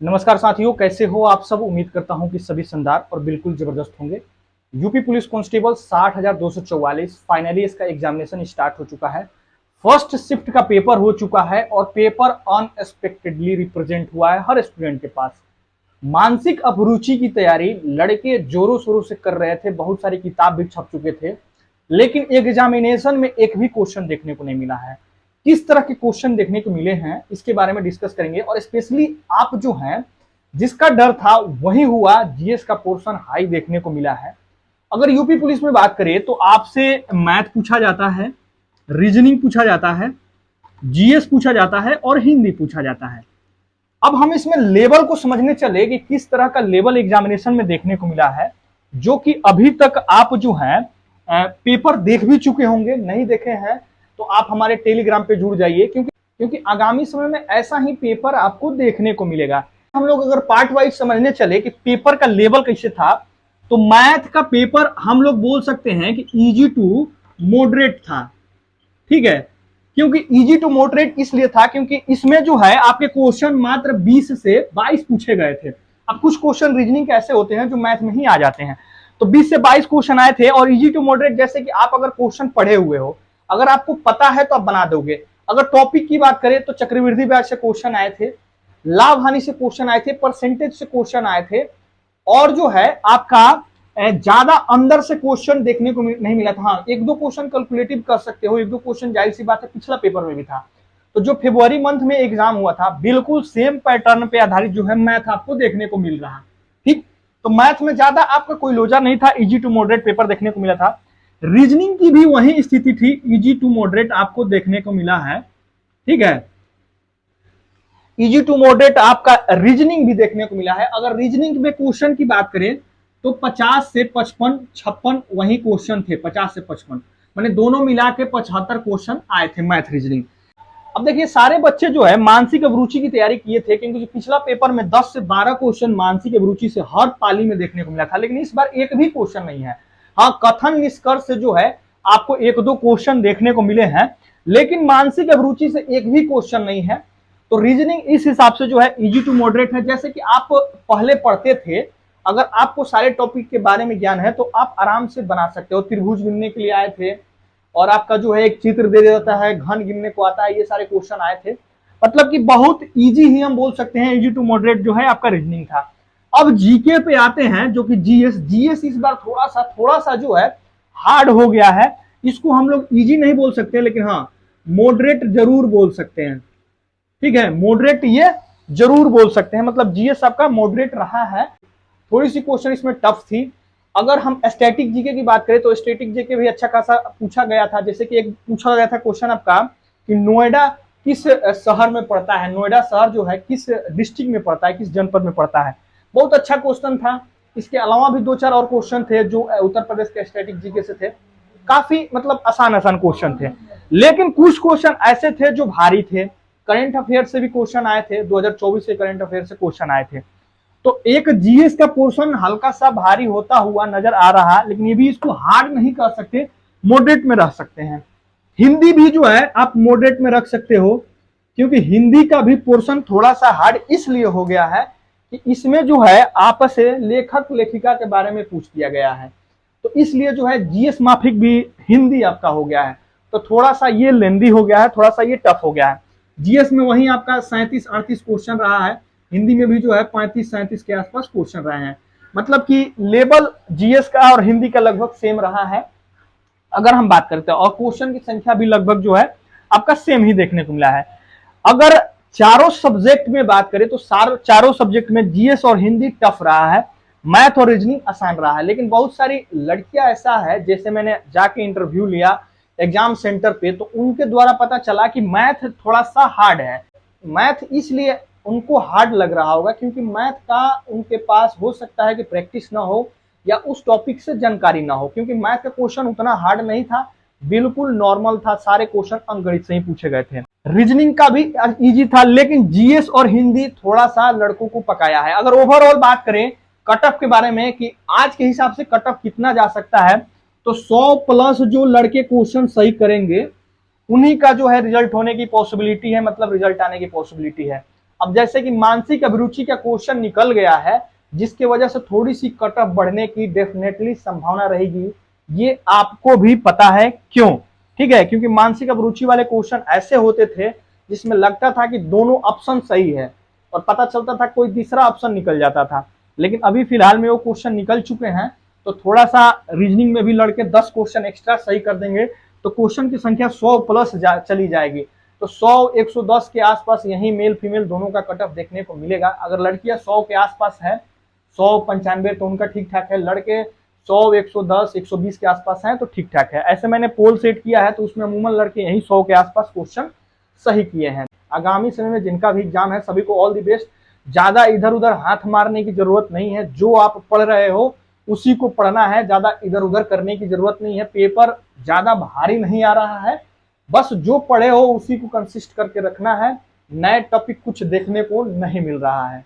नमस्कार साथियों, कैसे हो आप सब। उम्मीद करता हूं कि सभी शानदार और बिल्कुल जबरदस्त होंगे। यूपी पुलिस कांस्टेबल 60,244 फाइनली इसका एग्जामिनेशन स्टार्ट हो चुका है। फर्स्ट शिफ्ट का पेपर हो चुका है और पेपर अनएक्सपेक्टेडली रिप्रेजेंट हुआ है हर स्टूडेंट के पास। मानसिक अभिरुचि की तैयारी लड़के जोरों शोरों से कर रहे थे, बहुत सारी किताब भी छप चुके थे, लेकिन एग्जामिनेशन में एक भी क्वेश्चन देखने को नहीं मिला है। किस तरह के क्वेश्चन देखने को मिले हैं इसके बारे में डिस्कस करेंगे और स्पेशली आप जो हैं जिसका डर था वही हुआ, जीएस का पोर्शन हाई देखने को मिला है। अगर यूपी पुलिस में बात करें तो आपसे मैथ पूछा जाता है, रीजनिंग पूछा जाता है, जीएस पूछा जाता है और हिंदी पूछा जाता है। अब हम इसमें लेवल को समझने चले कि किस तरह का लेवल एग्जामिनेशन में देखने को मिला है, जो कि अभी तक आप जो है पेपर देख भी चुके होंगे। नहीं देखे हैं तो आप हमारे टेलीग्राम पे जुड़ जाइए, क्योंकि आगामी समय में ऐसा ही पेपर आपको देखने को मिलेगा। हम लोग अगर पार्ट वाइज समझने चले कि पेपर का लेवल कैसे था, तो मैथ का पेपर हम लोग बोल सकते हैं कि इजी टू मॉडरेट था। ठीक है, क्योंकि इजी टू मॉडरेट इसलिए था क्योंकि इसमें जो है आपके क्वेश्चन मात्र 20 से 22 पूछे गए थे। अब कुछ क्वेश्चन रीजनिंग के ऐसे होते हैं जो मैथ में ही आ जाते हैं, तो 20 से 22 क्वेश्चन आए थे। और इजी टू मॉडरेट जैसे कि आप अगर क्वेश्चन पढ़े हुए हो, अगर आपको पता है तो आप बना दोगे। अगर टॉपिक की बात करें तो चक्रवृद्धि ब्याज से क्वेश्चन आए थे, लाभ हानि से क्वेश्चन आए थे, परसेंटेज से क्वेश्चन आए थे, और जो है आपका ज्यादा अंदर से क्वेश्चन देखने को नहीं मिला था। हाँ, एक दो क्वेश्चन कैलकुलेटिव कर सकते हो, एक दो क्वेश्चन जाहिर सी बात है पिछला पेपर में भी था। तो जो फरवरी मंथ में एग्जाम हुआ था, बिल्कुल सेम पैटर्न पे आधारित जो है मैथ आपको देखने को मिल रहा है। ठीक, तो मैथ में ज्यादा आपका कोई लोचा नहीं था, इजी टू मॉडरेट पेपर देखने को मिला था। रीजनिंग की भी वही स्थिति थी, इजी टू मॉडरेट आपको देखने को मिला है। ठीक है, इजी टू मॉडरेट आपका रीजनिंग भी देखने को मिला है। अगर रीजनिंग में क्वेश्चन की बात करें तो 50 से 55 56 वही क्वेश्चन थे, 50 से 55 मैंने दोनों मिला के 75 क्वेश्चन आए थे मैथ रीजनिंग। अब देखिए, सारे बच्चे जो है मानसिक अभिरुचि की तैयारी किए थे, क्योंकि पिछला पेपर में 10 से 12 क्वेश्चन मानसिक अभिरुचि से हर पाली में देखने को मिला था, लेकिन इस बार एक भी क्वेश्चन नहीं है। हाँ, कथन निष्कर्ष से जो है आपको एक दो क्वेश्चन देखने को मिले हैं, लेकिन मानसिक अभिरुचि से एक भी क्वेश्चन नहीं है। तो रीजनिंग इस हिसाब से जो है इजी टू मॉडरेट है। जैसे कि आप पहले पढ़ते थे, अगर आपको सारे टॉपिक के बारे में ज्ञान है तो आप आराम से बना सकते हो। त्रिभुज गिनने के लिए आए थे और आपका जो है एक चित्र दे देता है, घन गिनने को आता है, ये सारे क्वेश्चन आए थे। मतलब कि बहुत इजी ही हम बोल सकते हैं, इजी टू मॉडरेट जो है आपका रीजनिंग था। अब जीके पे आते हैं, जो कि जीएस। जीएस इस बार थोड़ा सा जो है हार्ड हो गया है। इसको हम लोग इजी नहीं बोल सकते, लेकिन हाँ मॉडरेट जरूर बोल सकते हैं। ठीक है, मॉडरेट ये जरूर बोल सकते हैं, मतलब जीएस आपका मॉडरेट रहा है। थोड़ी सी क्वेश्चन इसमें टफ थी। अगर हम स्टैटिक जीके की बात करें तो स्टैटिक जीके भी अच्छा खासा पूछा गया था। जैसे कि एक पूछा गया था क्वेश्चन आपका कि नोएडा किस शहर में पड़ता है, नोएडा शहर जो है किस डिस्ट्रिक्ट में पड़ता है, किस जनपद में पड़ता है। बहुत अच्छा क्वेश्चन था। इसके अलावा भी दो चार और क्वेश्चन थे जो उत्तर प्रदेश के स्टैटिक जीके से थे। काफी मतलब आसान आसान क्वेश्चन थे, लेकिन कुछ क्वेश्चन ऐसे थे जो भारी थे। करंट अफेयर से भी क्वेश्चन आए थे, 2024 के करंट अफेयर से क्वेश्चन आए थे। तो एक जीएस का पोर्शन हल्का सा भारी होता हुआ नजर आ रहा है, लेकिन ये भी इसको हार्ड नहीं कर सकते, मॉडरेट में रख सकते हैं। हिंदी भी जो है आप मॉडरेट में रख सकते हो, क्योंकि हिंदी का भी पोर्शन थोड़ा सा हार्ड इसलिए हो गया है कि इसमें जो है आपस से लेखक लेखिका के बारे में पूछ दिया गया है। तो इसलिए जो है जीएस माफिक भी हिंदी आपका हो गया है, तो थोड़ा सा ये लेंदी हो गया है, थोड़ा सा ये टफ हो गया है। जीएस में वही आपका 37-38 क्वेश्चन रहा है, हिंदी में भी जो है 35-37 के आसपास क्वेश्चन रहे हैं। मतलब कि लेवल जीएस का और हिंदी का लगभग सेम रहा है अगर हम बात करते हैं, और क्वेश्चन की संख्या भी लगभग जो है आपका सेम ही देखने को मिला है। अगर चारों सब्जेक्ट में बात करें तो चारों सब्जेक्ट में जीएस और हिंदी टफ रहा है, मैथ और रीजनिंग आसान रहा है। लेकिन बहुत सारी लड़कियां ऐसा है, जैसे मैंने जाके इंटरव्यू लिया एग्जाम सेंटर पे, तो उनके द्वारा पता चला कि मैथ थोड़ा सा हार्ड है। मैथ इसलिए उनको हार्ड लग रहा होगा क्योंकि मैथ का उनके पास हो सकता है कि प्रैक्टिस ना हो या उस टॉपिक से जानकारी ना हो, क्योंकि मैथ का क्वेश्चन उतना हार्ड नहीं था, बिल्कुल नॉर्मल था। सारे क्वेश्चन अंकगणित से ही पूछे गए थे। रीजनिंग का भी इजी था, लेकिन जीएस और हिंदी थोड़ा सा लड़कों को पकाया है। अगर ओवरऑल बात करें कट ऑफ के बारे में कि आज के हिसाब से कट ऑफ कितना जा सकता है, तो 100 प्लस जो लड़के क्वेश्चन सही करेंगे उन्हीं का जो है रिजल्ट होने की पॉसिबिलिटी है, मतलब रिजल्ट आने की पॉसिबिलिटी है। अब जैसे कि मानसिक अभिरुचि का क्वेश्चन निकल गया है, जिसकी वजह से थोड़ी सी कट ऑफ बढ़ने की डेफिनेटली संभावना रहेगी। ये आपको भी पता है क्यों, ठीक है, क्योंकि मानसिक अभिरुचि वाले क्वेश्चन ऐसे होते थे जिसमें लगता था कि दोनों ऑप्शन सही है और पता चलता था कोई तीसरा ऑप्शन निकल जाता था। लेकिन अभी फिलहाल में वो क्वेश्चन निकल चुके हैं, तो थोड़ा सा रीजनिंग में भी लड़के 10 क्वेश्चन एक्स्ट्रा सही कर देंगे तो क्वेश्चन की संख्या 100 प्लस चली जाएगी। तो 100 110 के आसपास यही मेल फीमेल दोनों का कट ऑफ देखने को मिलेगा। अगर लड़कियां 100 के आसपास है, 100 95 तो उनका ठीक ठाक है, लड़के 100 110 120 के आसपास हैं तो ठीक ठाक है। ऐसे मैंने पोल सेट किया है तो उसमें अमूमन लड़के यही 100 के आसपास क्वेश्चन सही किए हैं। आगामी समय में जिनका भी एग्जाम है सभी को ऑल द बेस्ट। ज्यादा इधर उधर हाथ मारने की जरूरत नहीं है, जो आप पढ़ रहे हो उसी को पढ़ना है, ज्यादा इधर उधर करने की जरूरत नहीं है। पेपर ज्यादा भारी नहीं आ रहा है, बस जो पढ़े हो उसी को कंसिस्ट करके रखना है। नए टॉपिक कुछ देखने को नहीं मिल रहा है।